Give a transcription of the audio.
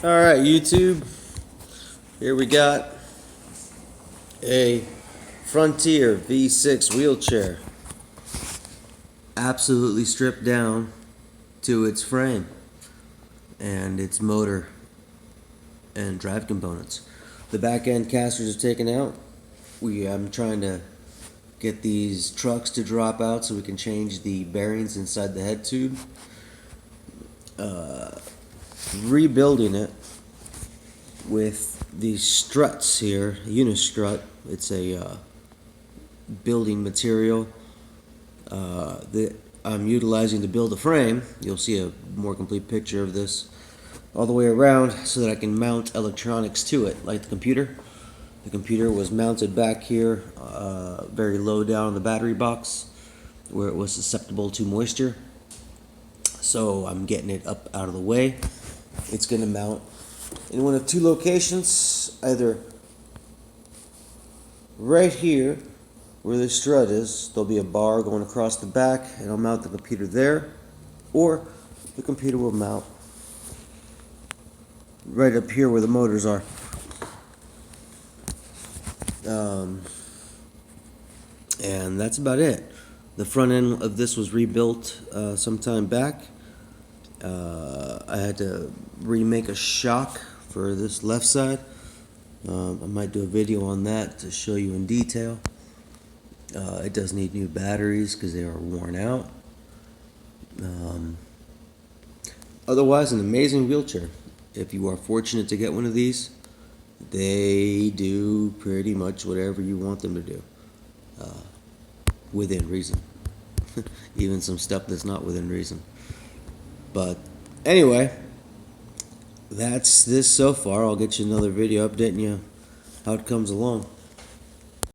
Alright, YouTube, here we got a Frontier V6 wheelchair, absolutely stripped down to its frame and its motor and drive components. The back end casters are taken out. I'm trying to get these trucks to drop out so we can change the bearings inside the head tube. Rebuilding it with these struts here, Unistrut. It's a building material that I'm utilizing to build a frame. You'll see a more complete picture of this all the way around so that I can mount electronics to it, like the computer. The computer was mounted back here, very low down in the battery box, where it was susceptible to moisture. So I'm getting it up out of the way. It's going to mount in one of two locations, either right here where the strut is. There'll be a bar going across the back and I'll mount the computer there, or the computer will mount right up here where the motors are. And that's about it. The front end of this was rebuilt some time back. I had to remake a shock for this left side. I might do a video on that to show you in detail. It does need new batteries because they are worn out. Otherwise, an amazing wheelchair. If you are fortunate to get one of these, they do pretty much whatever you want them to do, within reason. Even some stuff that's not within reason. But anyway, that's this so far. I'll get you another video updating you how it comes along.